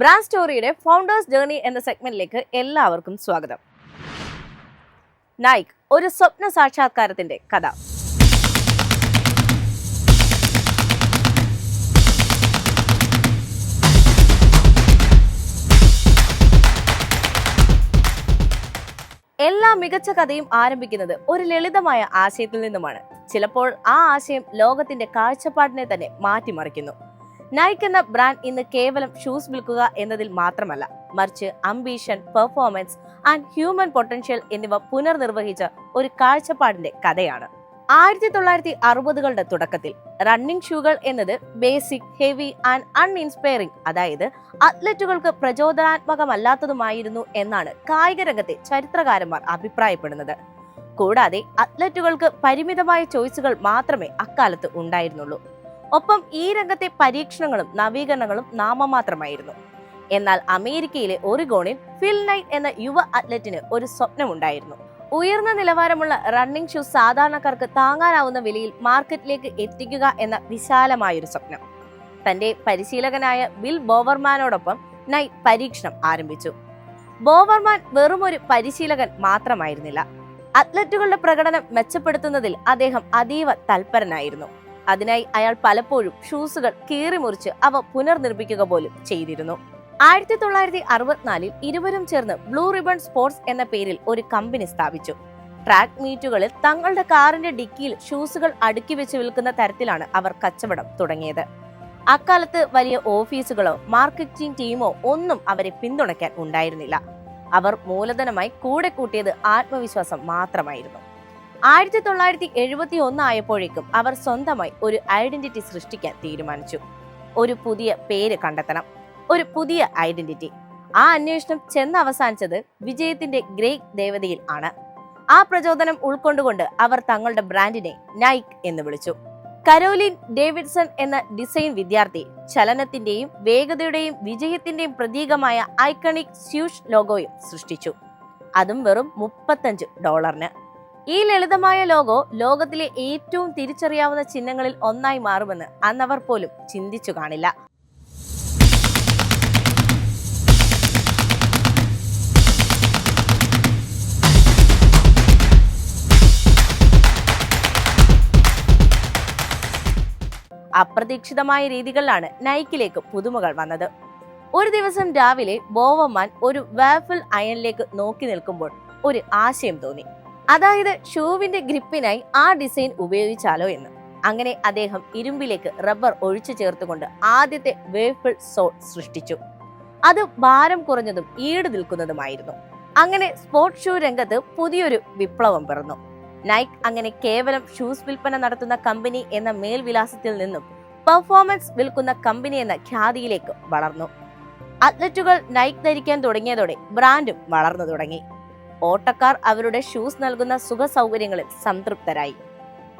Brand സ്റ്റോറിയുടെ founders journey എന്ന സെഗ്മെന്റിലേക്ക് എല്ലാവർക്കും സ്വാഗതം. നൈക്ക് ഒരു സ്വപ്ന സാക്ഷാത്കാരത്തിന്റെ കഥ. എല്ലാ മികച്ച കഥയും ആരംഭിക്കുന്നത് ഒരു ലളിതമായ ആശയത്തിൽ നിന്നുമാണ്. ചിലപ്പോൾ ആ ആശയം ലോകത്തിന്റെ കാഴ്ചപ്പാടിനെ തന്നെ മാറ്റിമറിക്കുന്നു. നൈക്ക് എന്ന ബ്രാൻഡ് ഇന്ന് കേവലം ഷൂസ് വിൽക്കുക എന്നതിൽ മാത്രമല്ല, മറിച്ച് ambition, performance and human potential എന്നിവ പുനർനിർവഹിച്ച ഒരു കാഴ്ചപ്പാടിന്റെ കഥയാണ്. 1960കളുടെ തുടക്കത്തിൽ റണ്ണിംഗ് ഷൂകൾ എന്നത് ബേസിക്, ഹെവി ആൻഡ് അൺഇൻസ്പയറിംഗ്, അതായത് അത്ലറ്റുകൾക്ക് പ്രചോദനാത്മകമല്ലാത്തതുമായിരുന്നു എന്നാണ് കായിക രംഗത്തെ ചരിത്രകാരന്മാർ അഭിപ്രായപ്പെടുന്നത്. കൂടാതെ അത്ലറ്റുകൾക്ക് പരിമിതമായ ചോയ്സുകൾ മാത്രമേ അക്കാലത്ത് ഉണ്ടായിരുന്നുള്ളൂ. ഒപ്പം ഈ രംഗത്തെ പരീക്ഷണങ്ങളും നവീകരണങ്ങളും നാമമാത്രമായിരുന്നു. എന്നാൽ അമേരിക്കയിലെ ഒറിഗോണിൽ ഫിൽ നൈറ്റ് എന്ന യുവ അത്ലറ്റിന് ഒരു സ്വപ്നമുണ്ടായിരുന്നു. ഉയർന്ന നിലവാരമുള്ള റണ്ണിംഗ് ഷൂസ് സാധാരണക്കാർക്ക് താങ്ങാനാവുന്ന വിലയിൽ മാർക്കറ്റിലേക്ക് എത്തിക്കുക എന്ന വിശാലമായൊരു സ്വപ്നം. തന്റെ പരിശീലകനായ ബിൽ ബോവർമാനോടൊപ്പം നൈക്ക് പരീക്ഷണം ആരംഭിച്ചു. ബോവർമാൻ വെറുമൊരു പരിശീലകൻ മാത്രമായിരുന്നില്ല. അത്ലറ്റുകളുടെ പ്രകടനം മെച്ചപ്പെടുത്തുന്നതിൽ അദ്ദേഹം അതീവ തൽപരനായിരുന്നു. അതിനായി അയാൾ പലപ്പോഴും ഷൂസുകൾ കീറിമുറിച്ച് അവ പുനർനിർമ്മിക്കുക പോലും ചെയ്തിരുന്നു. 1964 ഇരുവരും ചേർന്ന് ബ്ലൂ റിബൺ സ്പോർട്സ് എന്ന പേരിൽ ഒരു കമ്പനി സ്ഥാപിച്ചു. ട്രാക്ക് മീറ്റുകളിൽ തങ്ങളുടെ കാറിന്റെ ഡിക്കിയിൽ ഷൂസുകൾ അടുക്കി വെച്ച് വിൽക്കുന്ന തരത്തിലാണ് അവർ കച്ചവടം തുടങ്ങിയത്. അക്കാലത്ത് വലിയ ഓഫീസുകളോ മാർക്കറ്റിംഗ് ടീമോ ഒന്നും അവരെ പിന്തുണയ്ക്കാൻ ഉണ്ടായിരുന്നില്ല. അവർ മൂലധനമായി കൂടെ കൂട്ടിയത് ആത്മവിശ്വാസം മാത്രമായിരുന്നു. 1971 ആയപ്പോഴേക്കും അവർ സ്വന്തമായി ഒരു ഐഡന്റിറ്റി സൃഷ്ടിക്കാൻ തീരുമാനിച്ചു. ഒരു പുതിയ പേര് കണ്ടെത്തണം, ഒരു പുതിയ ഐഡന്റിറ്റി. ആ അന്വേഷണം ചെന്ന് അവസാനിച്ചത് വിജയത്തിന്റെ ഗ്രേറ്റ് ദേവതയിൽ ആണ്. ആ പ്രചോദനം ഉൾക്കൊണ്ടുകൊണ്ട് അവർ തങ്ങളുടെ ബ്രാൻഡിനെ നൈക്ക് എന്ന് വിളിച്ചു. കരോലിൻ ഡേവിഡ്സൺ എന്ന ഡിസൈൻ വിദ്യാർത്ഥി ചലനത്തിന്റെയും വേഗതയുടെയും വിജയത്തിന്റെയും പ്രതീകമായ ഐക്കണിക് സ്യൂഷ് ലോഗോയും സൃഷ്ടിച്ചു. അതും വെറും $35. ഈ ലളിതമായ ലോഗോ ലോകത്തിലെ ഏറ്റവും തിരിച്ചറിയാവുന്ന ചിഹ്നങ്ങളിൽ ഒന്നായി മാറുമെന്ന് അന്നവർ പോലും ചിന്തിച്ചു കാണില്ല. അപ്രതീക്ഷിതമായ രീതികളിലാണ് നൈക്കിലേക്ക് പുതുമകൾ വന്നത്. ഒരു ദിവസം രാവിലെ ബോവർമാൻ ഒരു വാഫിൾ അയണിലേക്ക് നോക്കി നിൽക്കുമ്പോൾ ഒരു ആശയം തോന്നി. അതായത് ഷൂവിന്റെ ഗ്രിപ്പിനായി ആ ഡിസൈൻ ഉപയോഗിച്ചാലോ എന്ന്. അങ്ങനെ അദ്ദേഹം ഇരുമ്പിലേക്ക് റബ്ബർ ഒഴിച്ചു ചേർത്തുകൊണ്ട് ആദ്യത്തെ വേഫിൾ സോൾ സൃഷ്ടിച്ചു. അത് ഭാരം കുറഞ്ഞതും ഈട് നിൽക്കുന്നതുമായിരുന്നു. അങ്ങനെ സ്പോർട്സ് ഷൂ രംഗത്ത് പുതിയൊരു വിപ്ലവം പിറന്നു. നൈക്ക് അങ്ങനെ കേവലം ഷൂസ് വിൽപ്പന നടത്തുന്ന കമ്പനി എന്ന മേൽവിലാസത്തിൽ നിന്നും പെർഫോമൻസ് വിൽക്കുന്ന കമ്പനി എന്ന ഖ്യാതിയിലേക്ക് വളർന്നു. അത്ലറ്റുകൾ നൈക്ക് ധരിക്കാൻ തുടങ്ങിയതോടെ ബ്രാൻഡും വളർന്നു തുടങ്ങി. ഓട്ടക്കാർ അവരുടെ ഷൂസ് നൽകുന്ന സുഖ സൗകര്യങ്ങളിൽ സംതൃപ്തരായി.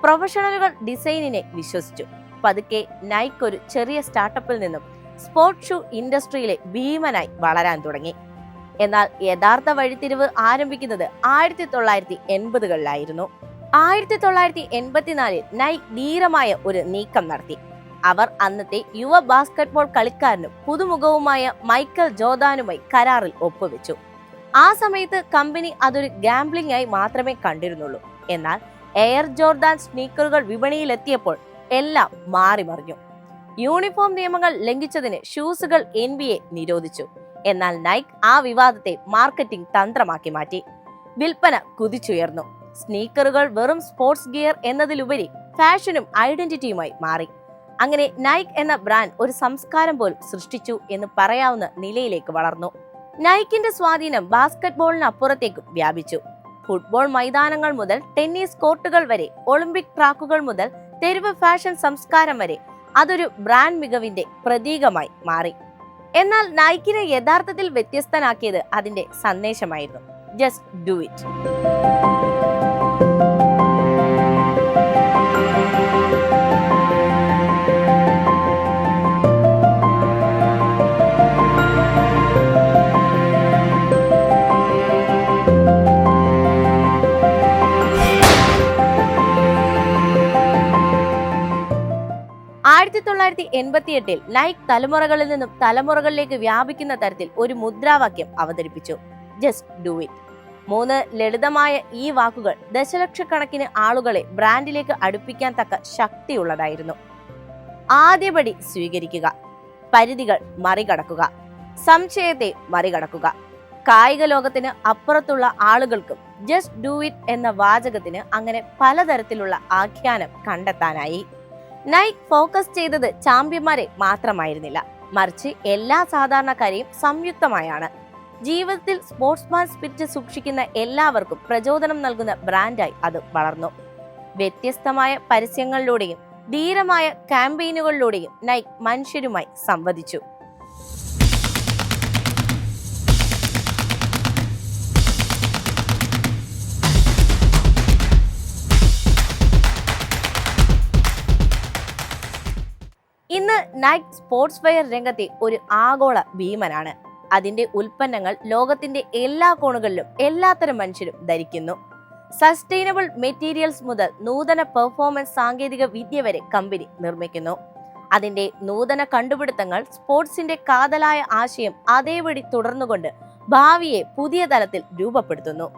പ്രൊഫഷണലുകൾ ഡിസൈനിനെ വിശ്വസിച്ചു. പതുക്കെ നൈക്ക് ഒരു ചെറിയ സ്റ്റാർട്ടപ്പിൽ നിന്നും സ്പോർട്സ് ഷൂ ഇൻഡസ്ട്രിയിലെ ഭീമനായി വളരാൻ തുടങ്ങി. എന്നാൽ യഥാർത്ഥ വഴിത്തിരിവ് ആരംഭിക്കുന്നത് 1980കളിലായിരുന്നു. 1984 നൈക്ക് ധീരമായ ഒരു നീക്കം നടത്തി. അവർ അന്നത്തെ യുവ ബാസ്കറ്റ്ബോൾ കളിക്കാരനും പുതുമുഖവുമായ മൈക്കൽ ജോർദാനുമായി കരാറിൽ ഒപ്പുവെച്ചു. ആ സമയത്ത് കമ്പനി അതൊരു ഗാംബ്ലിംഗ് ആയി മാത്രമേ കണ്ടിരുന്നുള്ളൂ. എന്നാൽ എയർ ജോർദാൻ സ്നീക്കറുകൾ വിപണിയിലെത്തിയപ്പോൾ എല്ലാം മാറിമറിഞ്ഞു. യൂണിഫോം നിയമങ്ങൾ ലംഘിച്ചതിന് ഷൂസുകൾ NBA നിരോധിച്ചു. എന്നാൽ നൈക്ക് ആ വിവാദത്തെ മാർക്കറ്റിംഗ് തന്ത്രമാക്കി മാറ്റി. വിൽപ്പന കുതിച്ചുയർന്നു. സ്നീക്കറുകൾ വെറും സ്പോർട്സ് ഗിയർ എന്നതിലുപരി ഫാഷനും ഐഡന്റിറ്റിയുമായി മാറി. അങ്ങനെ നൈക്ക് എന്ന ബ്രാൻഡ് ഒരു സംസ്കാരം പോലും സൃഷ്ടിച്ചു എന്ന് പറയാവുന്ന നിലയിലേക്ക് വളർന്നു. നൈക്കിന്റെ സ്വാധീനം ബാസ്കറ്റ്ബോളിന് അപ്പുറത്തേക്കും വ്യാപിച്ചു. ഫുട്ബോൾ മൈതാനങ്ങൾ മുതൽ ടെന്നീസ് കോർട്ടുകൾ വരെ, ഒളിമ്പിക് ട്രാക്കുകൾ മുതൽ തെരുവ് ഫാഷൻ സംസ്കാരം വരെ അതൊരു ബ്രാൻഡ് മികവിന്റെ പ്രതീകമായി മാറി. എന്നാൽ നൈക്കിനെ യഥാർത്ഥത്തിൽ വ്യത്യസ്തനാക്കിയത് അതിന്റെ സന്ദേശമായിരുന്നു. Just do it. 1988 നൈക്ക് തലമുറകളിൽ നിന്നും തലമുറകളിലേക്ക് വ്യാപിക്കുന്ന തരത്തിൽ ഒരു മുദ്രാവാക്യം അവതരിപ്പിച്ചു: ജസ്റ്റ് ഡു ഇറ്റ്. 3 ലളിതമായ ഈ വാക്കുകൾ ദശലക്ഷക്കണക്കിന് ആളുകളെ ബ്രാൻഡിലേക്ക് അടുപ്പിക്കാൻ തക്ക ശക്തിയുള്ളതായിരുന്നു. ആദ്യപടി സ്വീകരിക്കുക, പരിധികൾ മറികടക്കുക, സംശയത്തെ മറികടക്കുക. കായിക ലോകത്തിന് അപ്പുറത്തുള്ള ആളുകൾക്കും ജസ്റ്റ് ഡു ഇറ്റ് എന്ന വാചകത്തിന് അങ്ങനെ പലതരത്തിലുള്ള ആഖ്യാനം കണ്ടെത്താനായി. നൈക്ക് ഫോക്കസ് ചെയ്തത് ചാമ്പ്യന്മാരെ മാത്രമായിരുന്നില്ല, മറിച്ച് എല്ലാ സാധാരണക്കാരെയും സംയുക്തമായാണ്. ജീവിതത്തിൽ സ്പോർട്സ്മാൻ സ്പിരിറ്റ് സൂക്ഷിക്കുന്ന എല്ലാവർക്കും പ്രചോദനം നൽകുന്ന ബ്രാൻഡായി അത് വളർന്നു. വ്യത്യസ്തമായ പരസ്യങ്ങളിലൂടെയും ധീരമായ ക്യാമ്പയിനുകളിലൂടെയും നൈക്ക് മനുഷ്യരുമായി സംവദിച്ചു. ഇന്ന് നൈക്ക് സ്പോർട്സ് വെയർ രംഗത്തെ ഒരു ആഗോള ഭീമനാണ്. അതിന്റെ ഉൽപ്പന്നങ്ങൾ ലോകത്തിന്റെ എല്ലാ കോണുകളിലും എല്ലാത്തരം മനുഷ്യരും ധരിക്കുന്നു. സസ്റ്റൈനബിൾ മെറ്റീരിയൽസ് മുതൽ നൂതന പെർഫോമൻസ് സാങ്കേതിക വിദ്യ വരെ കമ്പനി നിർമ്മിക്കുന്നു. അതിന്റെ നൂതന കണ്ടുപിടുത്തങ്ങൾ സ്പോർട്സിന്റെ കാതലായ ആശയം അതേപടി തുടർന്നുകൊണ്ട് ഭാവിയെ പുതിയ തലത്തിൽ രൂപപ്പെടുത്തുന്നു.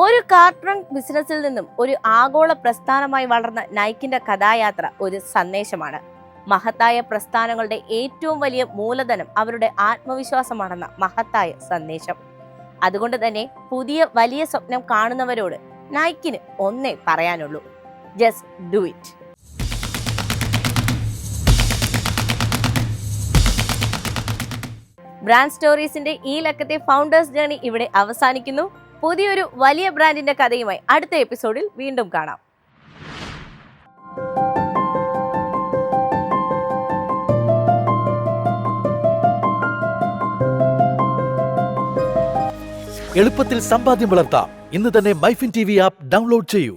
ഒരു കാർട്ടൺ ബിസിനസ്സിൽ നിന്നും ഒരു ആഗോള പ്രസ്ഥാനമായി വളർന്ന നൈക്കിന്റെ കഥായാത്ര ഒരു സന്ദേശമാണ്. മഹത്തായ പ്രസ്ഥാനങ്ങളുടെ ഏറ്റവും വലിയ മൂലധനം അവരുടെ ആത്മവിശ്വാസമാണെന്ന മഹത്തായ സന്ദേശം. അതുകൊണ്ട് തന്നെ പുതിയ വലിയ സ്വപ്നം കാണുന്നവരോട് നൈക്കിന് ഒന്നേ പറയാനുള്ളൂ: ജസ്റ്റ് ഡു ഇറ്റ്. ബ്രാൻഡ് സ്റ്റോറീസിന്റെ ഈ ലക്കത്തെ ഫൗണ്ടേഴ്സ് ജേർണി ഇവിടെ അവസാനിക്കുന്നു. പുതിയൊരു വലിയ ബ്രാൻഡിന്റെ കഥയുമായി അടുത്ത എപ്പിസോഡിൽ വീണ്ടും കാണാം. എളുപ്പത്തിൽ സമ്പാദ്യം വളർത്താം. ഇന്ന് തന്നെ മൈഫിൻ TV ആപ്പ് ഡൗൺലോഡ് ചെയ്യൂ.